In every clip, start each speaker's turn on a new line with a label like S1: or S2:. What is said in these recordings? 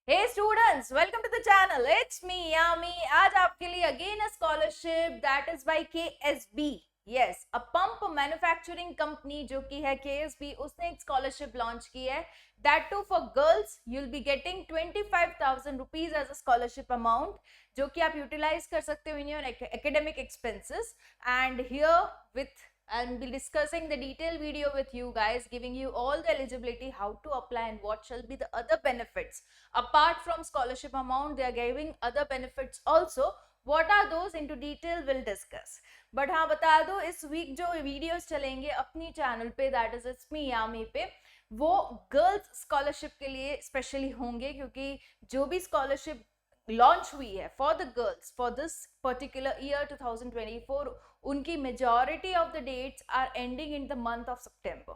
S1: Hey students, welcome to the channel. It's me, Yami. आज आपके लिए again a scholarship that is by KSB. Yes, a pump manufacturing company जो कि है KSB, उसने एक scholarship launch की है. That too for girls, you'll be getting 25,000 rupees as a scholarship amount, जो कि आप utilize कर सकते हो in your academic expenses. And here with I'll be discussing the detailed video with you guys, giving you all the eligibility, how to apply and what shall be the other benefits. Apart from scholarship amount, they are giving other benefits also. What are those into detail we'll discuss. But हाँ बता दो, इस week जो videos चलेंगे अपनी channel पे, that is it's me यामी पे, वो गर्ल्स स्कॉलरशिप के लिए स्पेशली होंगे, क्योंकि जो भी स्कॉलरशिप लॉन्च हुई है for the girls for this particular year 2024, उनकी majority of the dates are ending in the month of September.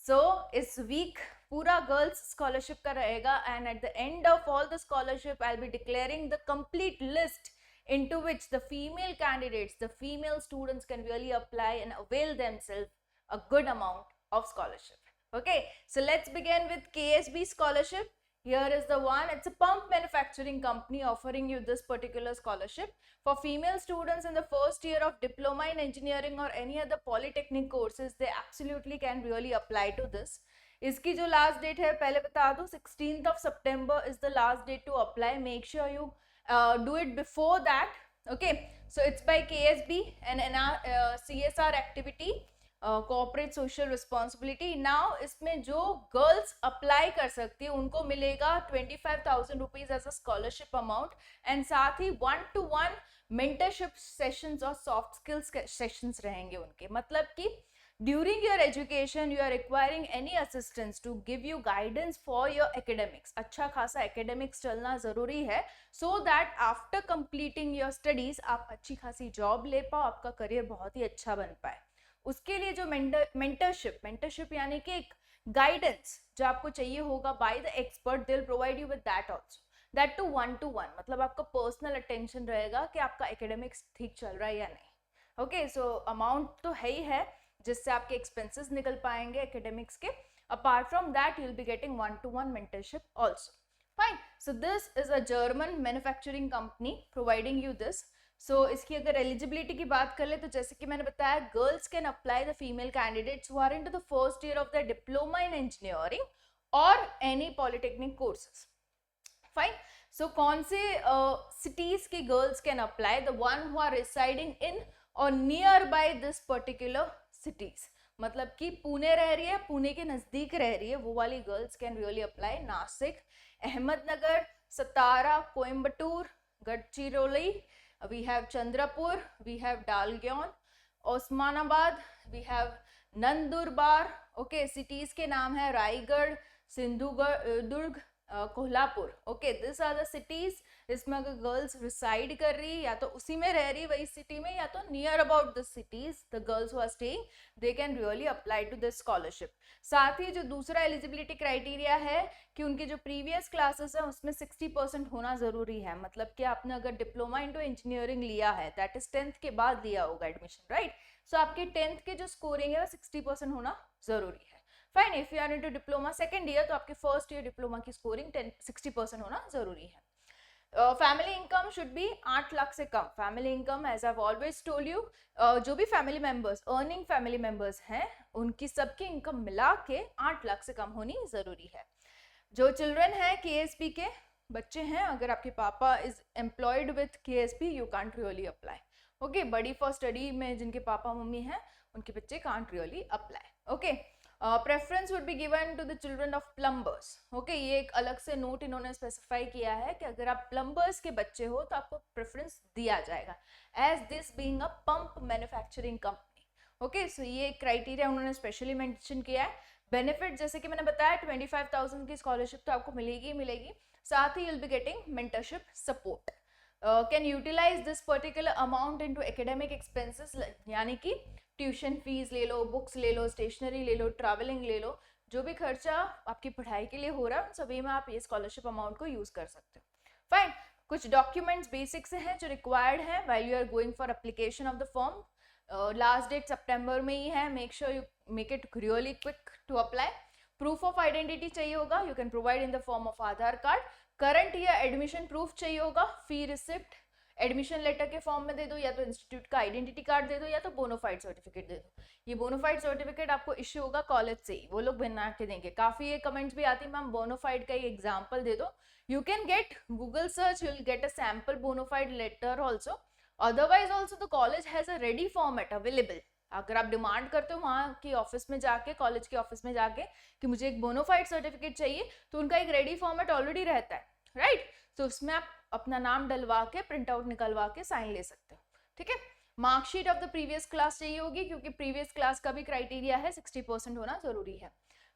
S1: So इस वीक पूरा गर्ल्स स्कॉलरशिप का रहेगा, and at the end of all the scholarship I will be declaring the complete list into which the female candidates, the female students can really apply and avail themselves a good amount of scholarship. Okay, so let's begin with KSB scholarship. Here is the one. It's a pump manufacturing company offering you this particular scholarship for female students in the first year of diploma in engineering or any other polytechnic courses. They absolutely can really apply to this. इसकी जो last date है पहले बता दूं, 16th of September is the last date to apply. Make sure you do it before that. Okay, so it's by KSB and CSR activity, corporate social responsibility. Now इसमें जो girls apply कर सकती है उनको मिलेगा 25,000 rupees as a scholarship amount, and साथ ही 1-to-1 mentorship sessions और सॉफ्ट स्किल्स सेशंस रहेंगे उनके. मतलब कि during your education you are requiring any assistance to give you guidance for your academics. अच्छा खासा academics चलना ज़रूरी है, so that after completing your studies आप अच्छी खासी जॉब ले पाओ, आपका करियर बहुत ही अच्छा बन पाए. उसके लिए जो मेंटरशिप यानी कि एक गाइडेंस जो आपको चाहिए होगा by the expert, they will provide you with that also. That to 1-to-1, मतलब आपका पर्सनल अटेंशन रहेगा कि आपका एकेडमिक्स ठीक चल रहा है या नहीं. ओके, सो अमाउंट तो है ही है जिससे आपके एक्सपेंसेस निकल पाएंगे एकेडमिक्स के. Apart from that you will be getting 1-to-1 mentorship also. Fine. So this is a German manufacturing company providing you this. So इसकी अगर एलिजिबिलिटी की बात कर ले तो जैसे कि मैंने बताया, girls can apply, the female candidates who are into the first year of the diploma in engineering और any polytechnic courses. Fine. So कौन से सिटीज की girls can apply? The one who are residing in और near by this particular cities. मतलब कि पुणे रह रही है, पुणे के नजदीक रह रही है, वो वाली girls can really apply. Nashik, Ahmednagar, Satara, Coimbatore, Gadchiroli, we have Chandrapur, we have Dalgyon, Osmanabad, we have Nandurbar. Okay, cities के नाम है Raigad, Sindhudurg, Kolhapur. Okay, this are the cities. इसमें अगर गर्ल्स रिसाइड कर रही या तो उसी में रह रही वही सिटी में, या तो near about the cities, the girls who are staying, they can really apply to this scholarship. साथ ही जो दूसरा एलिजिबिलिटी क्राइटेरिया है कि उनके जो प्रीवियस क्लासेस है उसमें 60% होना जरूरी है. मतलब कि आपने अगर डिप्लोमा इनटू इंजीनियरिंग लिया है, दैट इज 10th के बाद लिया होगा एडमिशन, राइट? सो आपके 10th के जो स्कोरिंग है वो 60% होना जरूरी है. Fine. If you are into diploma second year तो आपके फर्स्ट ईयर डिप्लोमा की स्कोरिंग 60% होना जरूरी है. Family income should be 8 lakh से कम. Family income, as I have always told you, जो भी family members, earning family members हैं, उनकी सबकी इनकम मिला के 8 लाख से कम होनी जरूरी है. जो चिल्ड्रन है KSB के बच्चे हैं, अगर आपके पापा इज employed with KSB, you can't really apply. Okay, Buddy for study में जिनके पापा मम्मी हैं उनके बच्चे can't really apply. Okay, preference would be given to the children of plumbers. Okay, ये एक अलग से नोट इन्होंने स्पेसिफाई किया है कि अगर आप प्लम्बर्स के बच्चे हो तो आपको प्रेफरेंस दिया जाएगा, as this being a pump manufacturing company. Okay, so ये क्राइटेरिया उन्होंने स्पेशली मेंशन किया है. बेनिफिट जैसे कि मैंने बताया, 25,000 की स्कॉलरशिप तो आपको मिलेगी मिलेगी. साथ ही you'll be getting mentorship support. Can utilize this particular amount into academic expenses, यानी कि ट्यूशन फीस ले लो, बुक्स ले लो, स्टेशनरी ले लो, ट्रैवलिंग ले लो, जो भी खर्चा आपकी पढ़ाई के लिए हो रहा है उन सभी में आप ये स्कॉलरशिप अमाउंट को यूज कर सकते हो. फाइन. कुछ डॉक्यूमेंट्स बेसिक से हैं जो रिक्वायर्ड है while you are going for application of the form. Last date सितंबर में ही है. Make sure you make it really quick to apply. Proof of identity चाहिए होगा, you can provide in the form of Aadhaar card. Current year admission proof चाहिए होगा, fee receipt admission letter के form में दे दो, या तो इंस्टीट्यूट का आइडेंटिटी कार्ड दे दो, या तो बोनोफाइड सर्टिफिकेट दे दो. ये बोनोफाइड सर्टिफिकेट आपको इश्यू होगा कॉलेज से ही, वो लोग बना के देंगे. काफी ये कमेंट्स भी आती है मैम बोनोफाइड का ही एग्जांपल दे दो. You can get Google search, you will get a sample bonafide letter also. Otherwise also the college has a ready format available. अगर आप डिमांड करते हो वहाँ की ऑफिस में जाके, कॉलेज के ऑफिस में जाके कि मुझे एक बोनोफाइड सर्टिफिकेट चाहिए, तो उनका एक रेडी फॉर्मेट ऑलरेडी रहता है, राइट. तो उसमें आप अपना नाम डलवा के प्रिंट आउट निकलवा के साइन ले सकते हो. ठीक है. Marksheet of the previous class चाहिए होगी, क्योंकि प्रीवियस क्लास का भी क्राइटेरिया है 60% होना जरूरी है.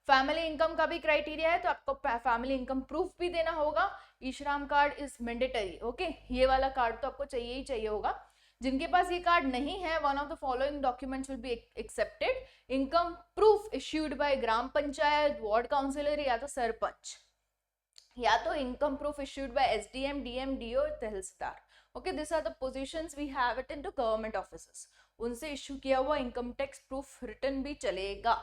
S1: फैमिली इनकम का भी क्राइटेरिया है, तो आपको फैमिली इनकम प्रूफ भी देना होगा. ई श्रम कार्ड इज मैंडेटरी. ओके, ये वाला कार्ड तो आपको चाहिए ही चाहिए होगा. जिनके पास ये कार्ड नहीं है, one of the following documents will be accepted. Income proof issued by gram panchayat, ward councillor या तो सरपंच, या तो income proof issued by SDM, DM, DO, tehsildar. Okay, this are the positions we have it in the government offices. उनसे issue किया हुआ income tax proof return भी चलेगा,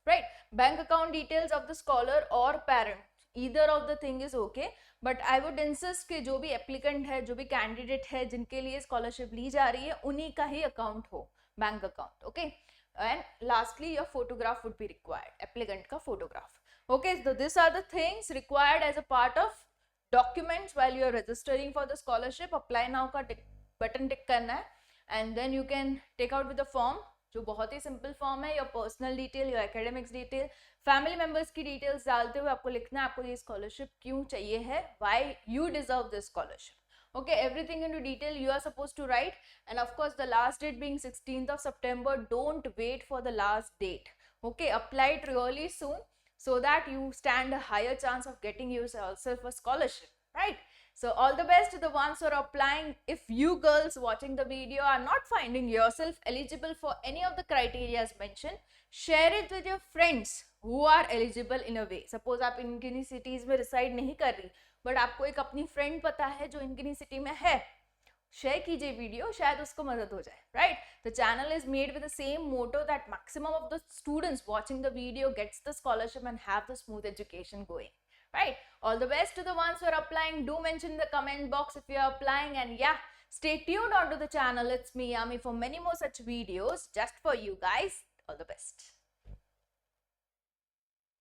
S1: right. Bank account details of the scholar और parent, either of the thing is okay, but I would insist कि जो भी applicant है, जो भी कैंडिडेट है जिनके लिए स्कॉलरशिप ली जा रही है, उन्हीं का ही अकाउंट हो, bank account. Okay, and lastly your photograph would be required, applicant का photograph. Okay, so these are the things required as a part of documents while you are registering for the scholarship. Apply now का button tick करना है, and then you can take out with the form, जो बहुत ही simple form है. Your personal detail, your academics detail, family members की details डालते हुए आपको लिखना है आपको ये scholarship क्यों चाहिए है, why you deserve this scholarship. Okay, everything into detail you are supposed to write, and of course the last date being 16th of September. Don't wait for the last date. Okay, apply it really soon, so that you stand a higher chance of getting yourself a scholarship, right? So all the best to the ones who are applying. If you girls watching the video are not finding yourself eligible for any of the criteria mentioned, share it with your friends who are eligible in a way. Suppose आप इन किन्हीं cities में reside नहीं कर रही, but आपको एक अपनी friend पता है जो इन किन्हीं city में है, शेयर कीजिए वीडियो, शायद उसको मदद हो जाए, right. The channel is made with the same motto that maximum of the students watching the video gets the scholarship and have the smooth education going, right? All the best to the ones who are applying. Do mention in the comment box if you are applying, and yeah, stay tuned onto the channel. It's me, Yami, for many more such videos just for you guys. All the best.